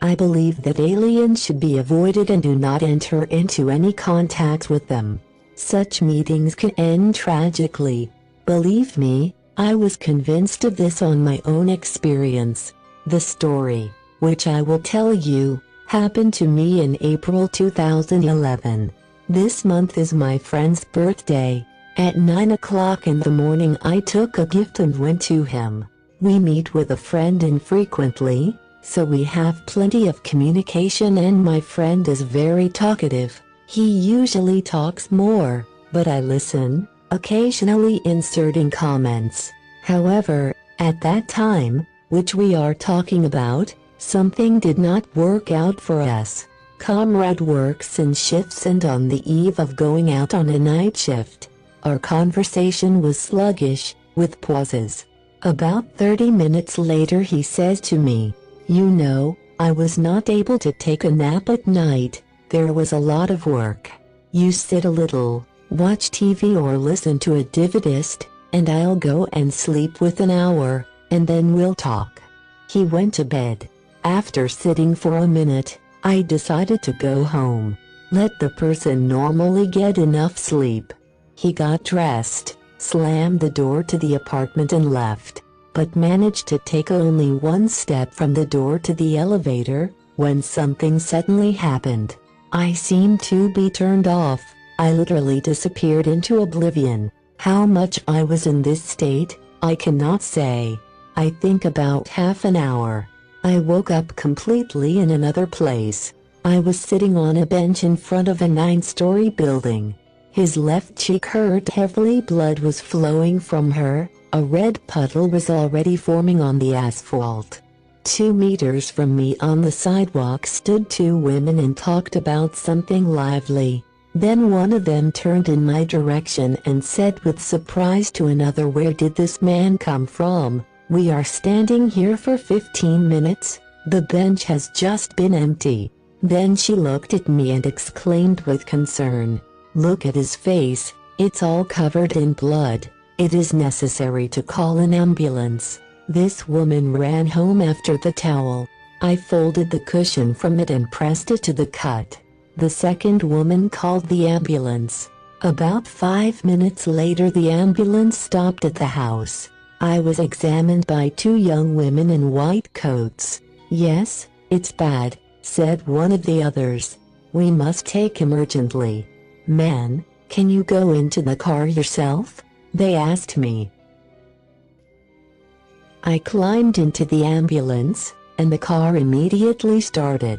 I believe that aliens should be avoided and do not enter into any contact with them. Such meetings can end tragically. Believe me, I was convinced of this on my own experience. The story, which I will tell you, happened to me in April 2011. This month is my friend's birthday. At 9 o'clock in the morning I took a gift and went to him. We meet with a friend infrequently, so we have plenty of communication, and my friend is very talkative. He usually talks more, but I listen, occasionally inserting comments. However, at that time, which we are talking about, something did not work out for us. Comrade works in shifts and on the eve of going out on a night shift. Our conversation was sluggish, with pauses. About 30 minutes later he says to me, "You know, I was not able to take a nap at night. There was a lot of work. You sit a little, watch TV or listen to a DVDist, and I'll go and sleep with an hour, and then we'll talk." He went to bed. After sitting for a minute, I decided to go home. Let the person normally get enough sleep. He got dressed, slammed the door to the apartment and left, but managed to take only one step from the door to the elevator, when something suddenly happened. I seemed to be turned off. I literally disappeared into oblivion. How much I was in this state, I cannot say. I think about half an hour. I woke up completely in another place. I was sitting on a bench in front of a 9-story building. His left cheek hurt heavily, blood was flowing from her, a red puddle was already forming on the asphalt. 2 meters from me on the sidewalk stood 2 women and talked about something lively. Then one of them turned in my direction and said with surprise to another, "Where did this man come from? We are standing here for 15 minutes, the bench has just been empty." Then she looked at me and exclaimed with concern, "Look at his face, it's all covered in blood. It is necessary to call an ambulance." This woman ran home after the towel. I folded the cushion from it and pressed it to the cut. The second woman called the ambulance. About 5 minutes later the ambulance stopped at the house. I was examined by 2 young women in white coats. "Yes, it's bad," said one of the others. "We must take him urgently." "Man, can you go into the car yourself?" they asked me. I climbed into the ambulance, and the car immediately started.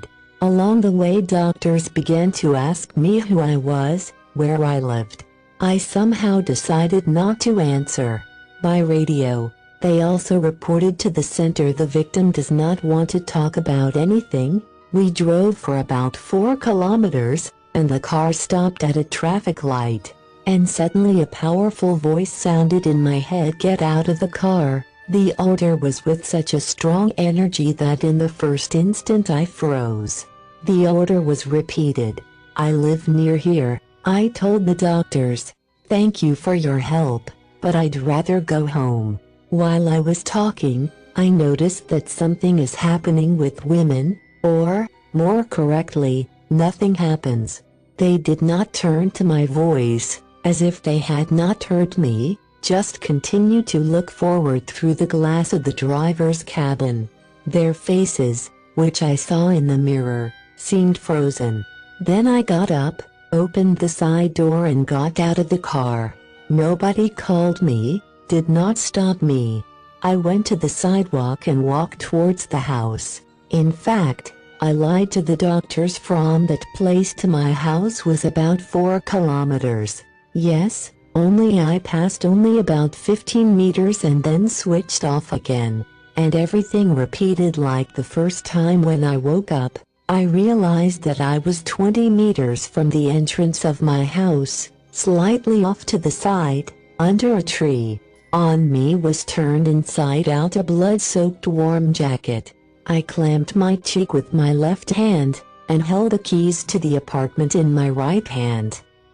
Along the way doctors began to ask me who I was, where I lived. I somehow decided not to answer. By radio, they also reported to the center the victim does not want to talk about anything. We drove for about 4 kilometers, and the car stopped at a traffic light. And suddenly a powerful voice sounded in my head, "Get out of the car." The order was with such a strong energy that in the first instant I froze. The order was repeated. "I live near here," I told the doctors. "Thank you for your help, but I'd rather go home." While I was talking, I noticed that something is happening with women, or, more correctly, nothing happens. They did not turn to my voice, as if they had not heard me, just continued to look forward through the glass of the driver's cabin. Their faces, which I saw in the mirror, seemed frozen. Then I got up, opened the side door and got out of the car. Nobody called me, did not stop me. I went to the sidewalk and walked towards the house. In fact, I lied to the doctors. From that place to my house was about 4 kilometers. Yes, only I passed only about 15 meters and then switched off again. And everything repeated like the first time. When I woke up, I realized that I was 20 meters from the entrance of my house, slightly off to the side, under a tree. On me was turned inside out a blood-soaked warm jacket. I clamped my cheek with my left hand, and held the keys to the apartment in my right hand.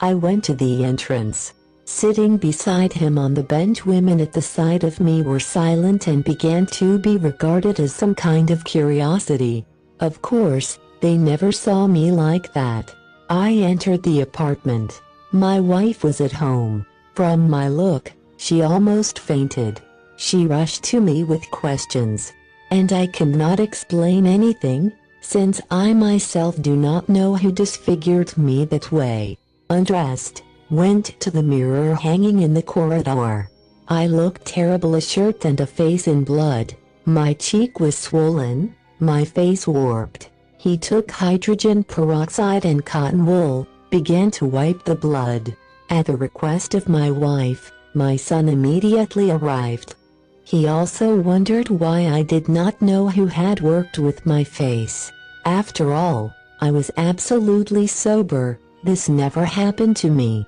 I went to the entrance. Sitting beside him on the bench, women at the side of me were silent and began to be regarded as some kind of curiosity. Of course, they never saw me like that. I entered the apartment. My wife was at home. From my look, she almost fainted. She rushed to me with questions. And I cannot explain anything, since I myself do not know who disfigured me that way. Undressed, went to the mirror hanging in the corridor. I looked terrible, a shirt and a face in blood. My cheek was swollen, my face warped. He took hydrogen peroxide and cotton wool, began to wipe the blood. At the request of my wife, my son immediately arrived. He also wondered why I did not know who had worked with my face. After all, I was absolutely sober. This never happened to me.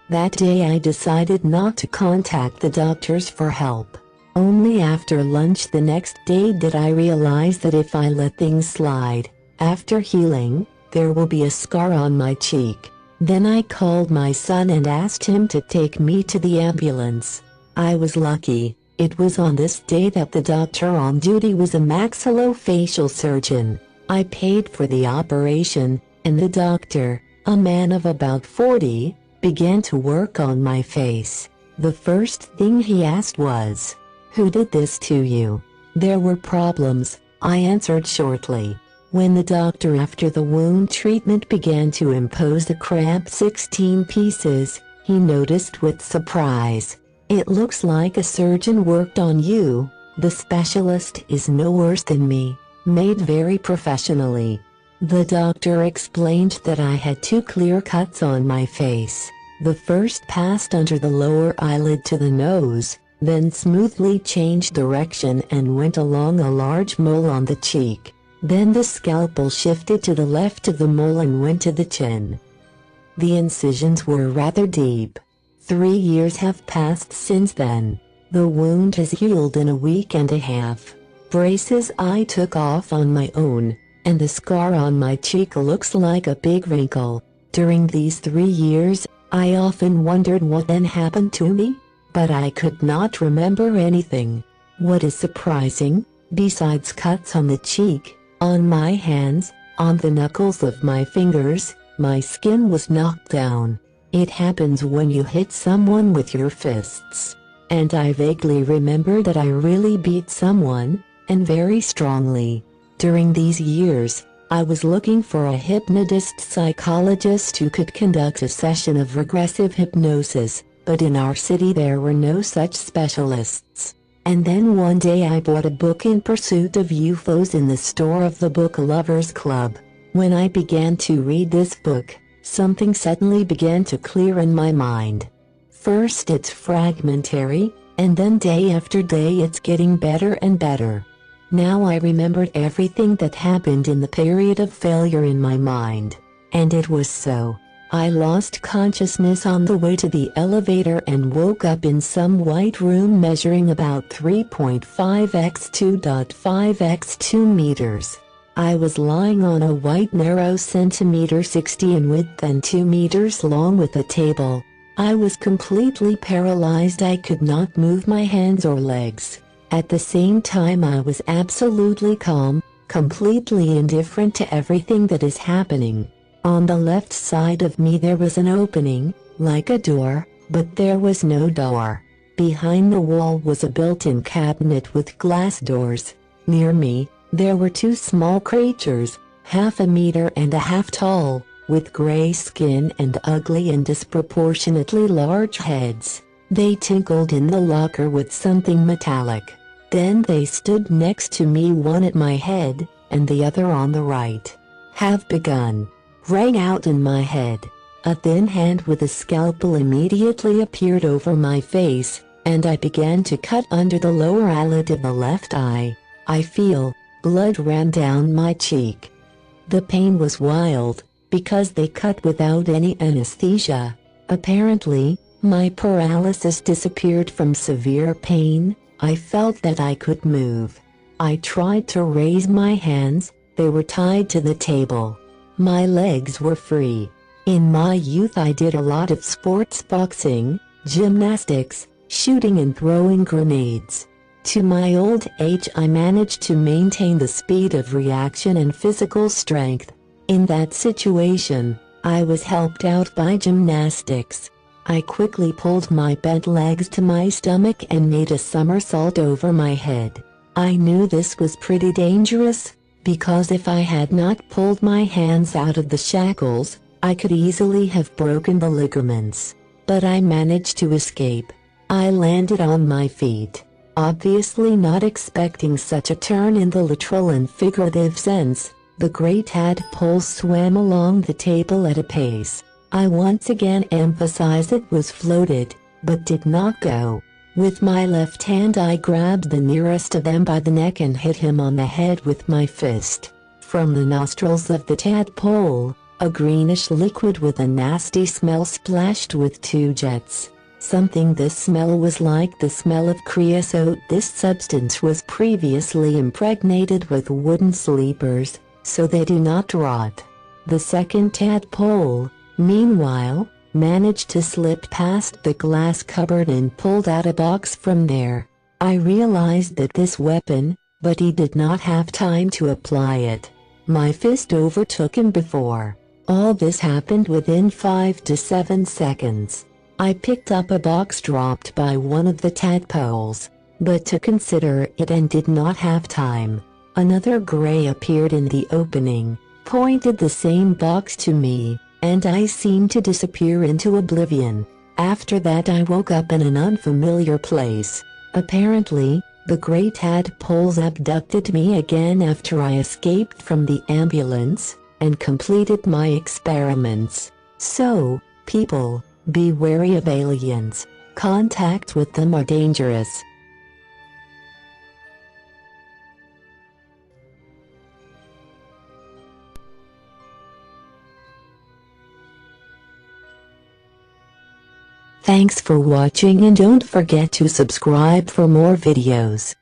That day I decided not to contact the doctors for help. Only after lunch the next day did I realize that if I let things slide, after healing, there will be a scar on my cheek. Then I called my son and asked him to take me to the ambulance. I was lucky. It was on this day that the doctor on duty was a maxillofacial surgeon. I paid for the operation, and the doctor, a man of about 40, began to work on my face. The first thing he asked was, "Who did this to you?" "There were problems," I answered shortly. When the doctor after the wound treatment began to impose the cramped 16 pieces, he noticed with surprise, "It looks like a surgeon worked on you. The specialist is no worse than me, made very professionally." The doctor explained that I had 2 clear cuts on my face. The first passed under the lower eyelid to the nose, then smoothly changed direction and went along a large mole on the cheek. Then the scalpel shifted to the left of the mole and went to the chin. The incisions were rather deep. 3 years have passed since then. The wound has healed in a week and a half. Braces I took off on my own, and the scar on my cheek looks like a big wrinkle. During these 3 years, I often wondered what then happened to me, but I could not remember anything. What is surprising, besides cuts on the cheek, on my hands, on the knuckles of my fingers, my skin was knocked down. It happens when you hit someone with your fists. And I vaguely remember that I really beat someone, and very strongly. During these years, I was looking for a hypnotist psychologist who could conduct a session of regressive hypnosis, but in our city there were no such specialists. And then one day I bought a book In Pursuit of UFOs in the store of the Book Lovers Club. When I began to read this book, something suddenly began to clear in my mind. First it's fragmentary, and then day after day it's getting better and better. Now I remembered everything that happened in the period of failure in my mind. And it was so. I lost consciousness on the way to the elevator and woke up in some white room measuring about 3.5 x 2.5 x 2 meters. I was lying on a white narrow centimeter 60 in width and 2 meters long with a table. I was completely paralyzed. I could not move my hands or legs. At the same time I was absolutely calm, completely indifferent to everything that is happening. On the left side of me there was an opening, like a door, but there was no door. Behind the wall was a built-in cabinet with glass doors. Near me, there were 2 small creatures, 1/2 meter and a half tall, with gray skin and ugly and disproportionately large heads. They tinkled in the locker with something metallic. Then they stood next to me, one at my head, and the other on the right. "Have begun," rang out in my head. A thin hand with a scalpel immediately appeared over my face, and I began to cut under the lower eyelid of the left eye. I feel blood ran down my cheek. The pain was wild, because they cut without any anesthesia. Apparently, my paralysis disappeared from severe pain. I felt that I could move. I tried to raise my hands, they were tied to the table. My legs were free. In my youth I did a lot of sports, boxing, gymnastics, shooting and throwing grenades. To my old age, I managed to maintain the speed of reaction and physical strength. In that situation, I was helped out by gymnastics. I quickly pulled my bent legs to my stomach and made a somersault over my head. I knew this was pretty dangerous, because if I had not pulled my hands out of the shackles, I could easily have broken the ligaments. But I managed to escape. I landed on my feet, obviously not expecting such a turn in the literal and figurative sense. The gray tadpole swam along the table at a pace. I once again emphasize it was floated, but did not go. With my left hand I grabbed the nearest of them by the neck and hit him on the head with my fist. From the nostrils of the tadpole, a greenish liquid with a nasty smell splashed with 2 jets. This smell was like the smell of creosote. This substance was previously impregnated with wooden sleepers, so they do not rot. The second tadpole, meanwhile, managed to slip past the glass cupboard and pulled out a box from there. I realized that this weapon, but he did not have time to apply it. My fist overtook him before. All this happened within 5 to 7 seconds. I picked up a box dropped by one of the tadpoles, but to consider it and did not have time. Another gray appeared in the opening, pointed the same box to me, and I seemed to disappear into oblivion. After that I woke up in an unfamiliar place. Apparently, the gray tadpoles abducted me again after I escaped from the ambulance and completed my experiments. So, people, be wary of aliens. Contact with them are dangerous. Thanks for watching and don't forget to subscribe for more videos.